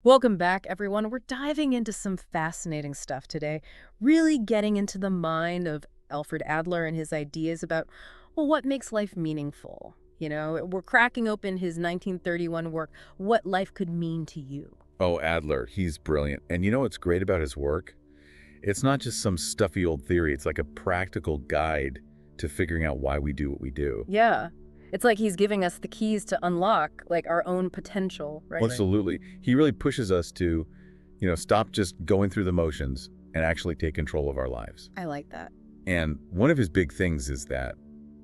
Welcome back, everyone. We're diving into some fascinating stuff today, really getting into the mind of Alfred Adler and his ideas about, well, what makes life meaningful? We're cracking open his 1931 work, What Life Could Mean to You. Oh, Adler, he's brilliant. And you know what's great about his work? It's not just some stuffy old theory. It's like a practical guide to figuring out why we do what we do. Yeah, it's like he's giving us the keys to unlock, like, our own potential, right? Absolutely. He really pushes us to, stop just going through the motions and actually take control of our lives. I like that. And one of his big things is that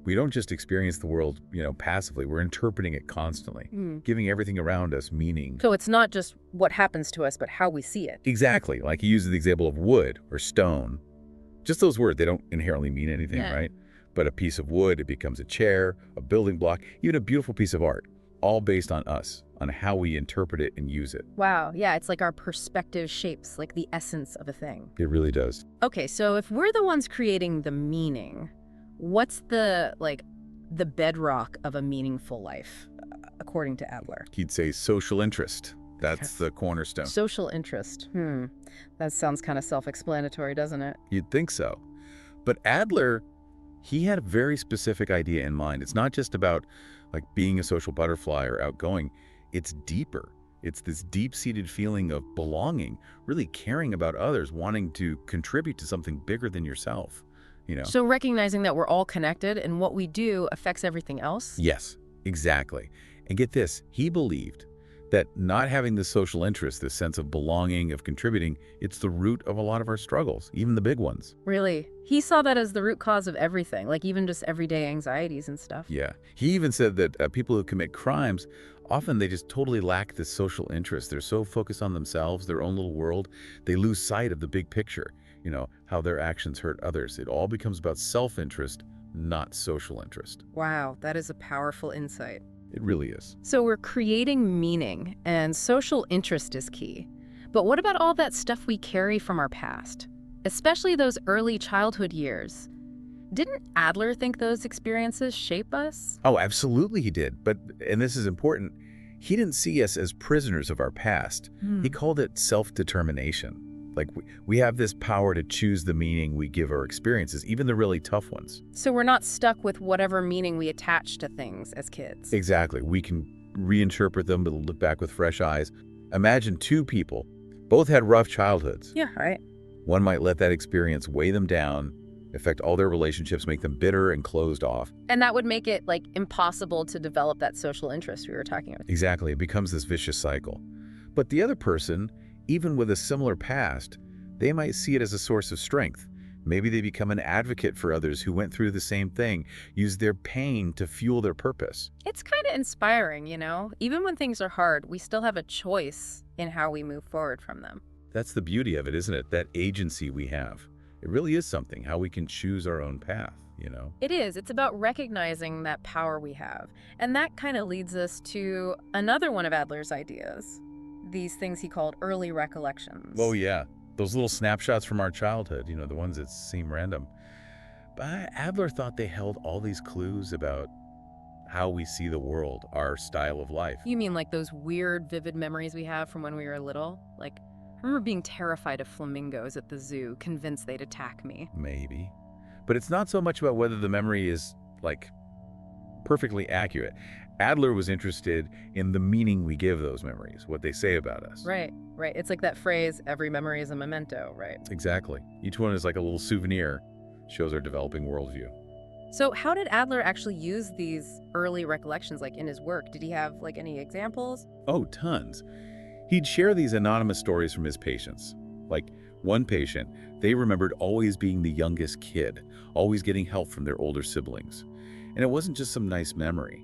we don't just experience the world, passively. We're interpreting it constantly, giving everything around us meaning. So it's not just what happens to us, but how we see it. Exactly. Like he uses the example of wood or stone. Just those words, they don't inherently mean anything, Yeah. right? But a piece of wood, it becomes a chair, a building block, even a beautiful piece of art, all based on us, on how we interpret it and use it. Wow, yeah, it's like our perspective shapes, like the essence of a thing. It really does. Okay, so if we're the ones creating the meaning, what's the bedrock of a meaningful life, according to Adler? He'd say social interest. That's the cornerstone. Social interest. That sounds kind of self-explanatory, doesn't it? You'd think so. But Adler, he had a very specific idea in mind. It's not just about like being a social butterfly or outgoing. It's deeper. It's this deep-seated feeling of belonging, really caring about others, wanting to contribute to something bigger than yourself, So recognizing that we're all connected and what we do affects everything else? Yes, exactly. And get this, he believed that not having this social interest, this sense of belonging, of contributing, it's the root of a lot of our struggles, even the big ones. Really? He saw that as the root cause of everything, like even just everyday anxieties and stuff. Yeah. He even said that people who commit crimes, often they just totally lack this social interest. They're so focused on themselves, their own little world, they lose sight of the big picture, how their actions hurt others. It all becomes about self-interest, not social interest. Wow, that is a powerful insight. It really is. So we're creating meaning, and social interest is key. But what about all that stuff we carry from our past? Especially those early childhood years. Didn't Adler think those experiences shape us? Oh, absolutely he did. But, and this is important, he didn't see us as prisoners of our past. He called it self-determination. Like we have this power to choose the meaning we give our experiences, even the really tough ones. So we're not stuck with whatever meaning we attach to things as kids. Exactly. We can reinterpret them, but look back with fresh eyes. Imagine two people, both had rough childhoods. Yeah, right. One might let that experience weigh them down, affect all their relationships, make them bitter and closed off. And that would make it, impossible to develop that social interest we were talking about. Exactly. It becomes this vicious cycle. But the other person, even with a similar past, they might see it as a source of strength. Maybe they become an advocate for others who went through the same thing, use their pain to fuel their purpose. It's kind of inspiring, Even when things are hard, we still have a choice in how we move forward from them. That's the beauty of it, isn't it? That agency we have. It really is something, how we can choose our own path, It is. It's about recognizing that power we have. And that kind of leads us to another one of Adler's ideas. These things he called early recollections. Oh, yeah. Those little snapshots from our childhood, the ones that seem random. But Adler thought they held all these clues about how we see the world, our style of life. You mean like those weird, vivid memories we have from when we were little? I remember being terrified of flamingos at the zoo, convinced they'd attack me. Maybe. But it's not so much about whether the memory is, perfectly accurate. Adler was interested in the meaning we give those memories, what they say about us. Right. It's like that phrase, every memory is a memento, right? Exactly. Each one is like a little souvenir, shows our developing worldview. So how did Adler actually use these early recollections, in his work? Did he have, any examples? Oh, tons. He'd share these anonymous stories from his patients. Like one patient, they remembered always being the youngest kid, always getting help from their older siblings. And it wasn't just some nice memory.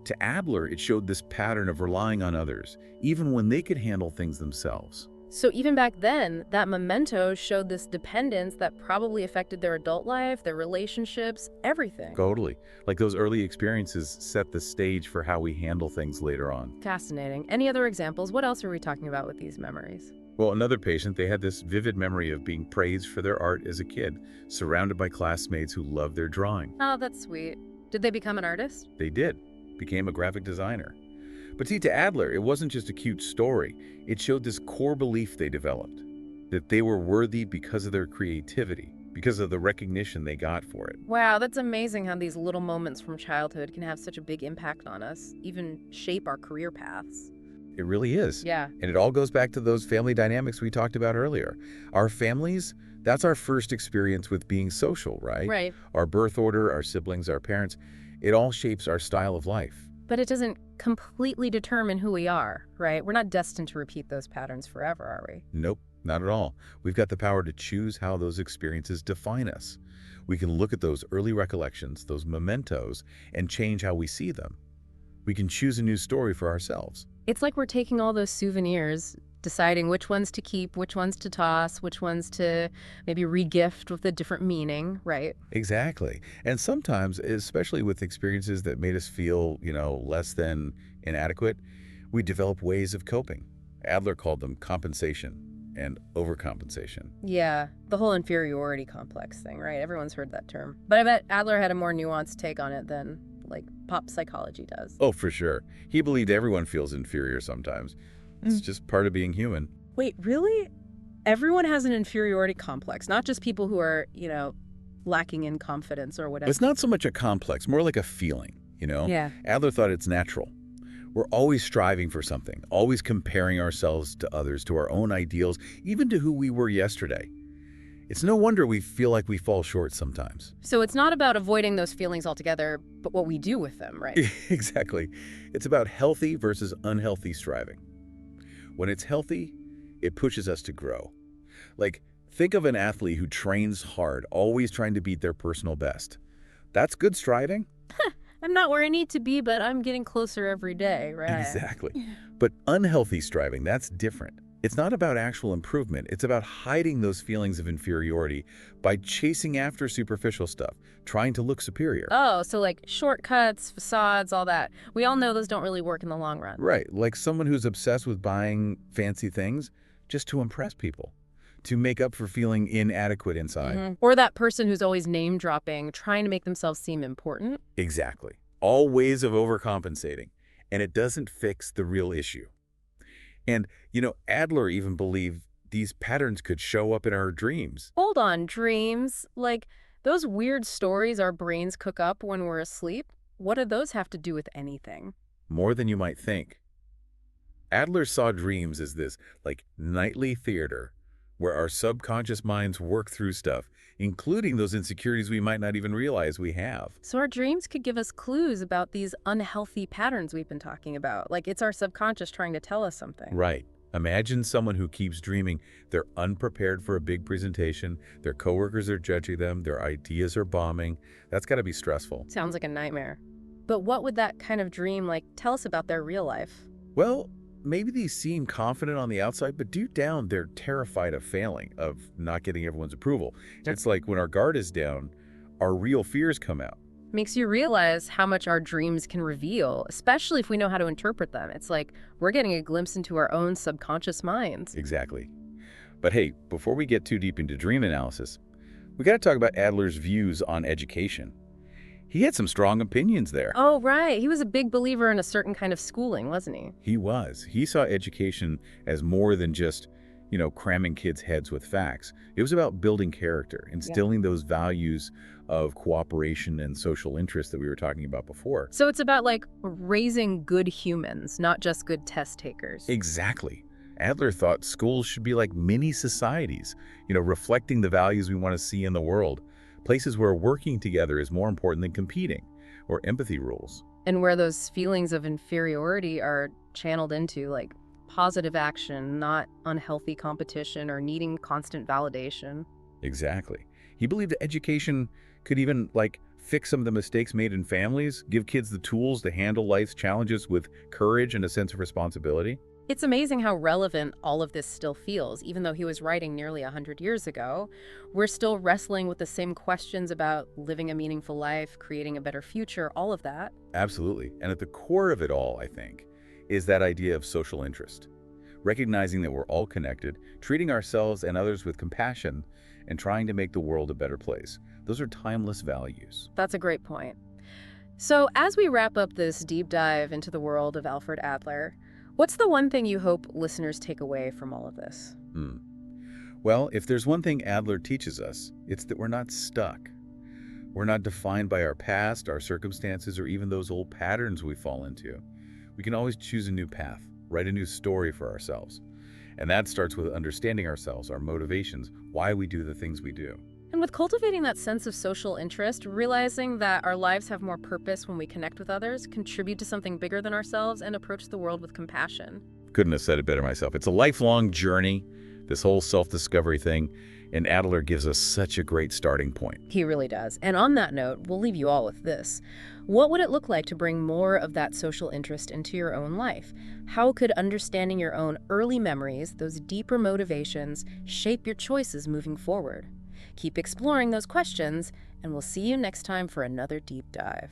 To Adler, it showed this pattern of relying on others, even when they could handle things themselves. So even back then, that memento showed this dependence that probably affected their adult life, their relationships, everything. Totally. Like those early experiences set the stage for how we handle things later on. Fascinating. Any other examples? What else are we talking about with these memories? Well, another patient, they had this vivid memory of being praised for their art as a kid, surrounded by classmates who loved their drawing. Oh, that's sweet. Did they become an artist? They did. Became a graphic designer. But see, to Adler, it wasn't just a cute story. It showed this core belief they developed, that they were worthy because of their creativity, because of the recognition they got for it. Wow, that's amazing how these little moments from childhood can have such a big impact on us, even shape our career paths. It really is. Yeah. And it all goes back to those family dynamics we talked about earlier. Our families, that's our first experience with being social, right? Right. Our birth order, our siblings, our parents, it all shapes our style of life. But it doesn't completely determine who we are, right? We're not destined to repeat those patterns forever, are we? Nope, not at all. We've got the power to choose how those experiences define us. We can look at those early recollections, those mementos, and change how we see them. We can choose a new story for ourselves. It's like we're taking all those souvenirs, deciding which ones to keep, which ones to toss, which ones to maybe re-gift with a different meaning, right? Exactly. And sometimes, especially with experiences that made us feel, less than inadequate, we develop ways of coping. Adler called them compensation and overcompensation. Yeah, the whole inferiority complex thing, right? Everyone's heard that term. But I bet Adler had a more nuanced take on it than, like, pop psychology does. Oh, for sure. He believed everyone feels inferior sometimes. It's just part of being human. Wait, really? Everyone has an inferiority complex, not just people who are, lacking in confidence or whatever. It's not so much a complex, more like a feeling, Yeah. Adler thought it's natural. We're always striving for something, always comparing ourselves to others, to our own ideals, even to who we were yesterday. It's no wonder we feel like we fall short sometimes. So it's not about avoiding those feelings altogether, but what we do with them, right? Exactly. It's about healthy versus unhealthy striving. When it's healthy, it pushes us to grow. Like, think of an athlete who trains hard, always trying to beat their personal best. That's good striving. I'm not where I need to be, but I'm getting closer every day, right? Exactly. But unhealthy striving, that's different. It's not about actual improvement. It's about hiding those feelings of inferiority by chasing after superficial stuff, trying to look superior. Oh, so like shortcuts, facades, all that. We all know those don't really work in the long run. Right, like someone who's obsessed with buying fancy things just to impress people, to make up for feeling inadequate inside. Or that person who's always name dropping, trying to make themselves seem important. Exactly. All ways of overcompensating, and it doesn't fix the real issue. And, Adler even believed these patterns could show up in our dreams. Hold on, dreams? Like those weird stories our brains cook up when we're asleep? What do those have to do with anything? More than you might think. Adler saw dreams as this, nightly theater where our subconscious minds work through stuff, including those insecurities we might not even realize we have. So our dreams could give us clues about these unhealthy patterns we've been talking about. Like it's our subconscious trying to tell us something. Right. Imagine someone who keeps dreaming they're unprepared for a big presentation, their coworkers are judging them, their ideas are bombing. That's got to be stressful. Sounds like a nightmare. But what would that kind of dream tell us about their real life? Well, maybe they seem confident on the outside, but deep down, they're terrified of failing, of not getting everyone's approval. It's like when our guard is down, our real fears come out. Makes you realize how much our dreams can reveal, especially if we know how to interpret them. It's like we're getting a glimpse into our own subconscious minds. Exactly. But hey, before we get too deep into dream analysis, we got to talk about Adler's views on education. He had some strong opinions there. Oh, right. He was a big believer in a certain kind of schooling, wasn't he? He was. He saw education as more than just, cramming kids' heads with facts. It was about building character, instilling those values of cooperation and social interest that we were talking about before. So it's about raising good humans, not just good test takers. Exactly. Adler thought schools should be like mini societies, reflecting the values we want to see in the world. Places where working together is more important than competing, or empathy rules. And where those feelings of inferiority are channeled into positive action, not unhealthy competition or needing constant validation. Exactly. He believed that education could even fix some of the mistakes made in families, give kids the tools to handle life's challenges with courage and a sense of responsibility. It's amazing how relevant all of this still feels. Even though he was writing nearly 100 years ago, we're still wrestling with the same questions about living a meaningful life, creating a better future, all of that. Absolutely. And at the core of it all, I think, is that idea of social interest. Recognizing that we're all connected, treating ourselves and others with compassion, and trying to make the world a better place. Those are timeless values. That's a great point. So, as we wrap up this deep dive into the world of Alfred Adler, what's the one thing you hope listeners take away from all of this? Hmm. Well, if there's one thing Adler teaches us, it's that we're not stuck. We're not defined by our past, our circumstances, or even those old patterns we fall into. We can always choose a new path, write a new story for ourselves. And that starts with understanding ourselves, our motivations, why we do the things we do. And with cultivating that sense of social interest, realizing that our lives have more purpose when we connect with others, contribute to something bigger than ourselves, and approach the world with compassion. Couldn't have said it better myself. It's a lifelong journey, this whole self-discovery thing, and Adler gives us such a great starting point. He really does. And on that note, we'll leave you all with this. What would it look like to bring more of that social interest into your own life? How could understanding your own early memories, those deeper motivations, shape your choices moving forward? Keep exploring those questions, and we'll see you next time for another deep dive.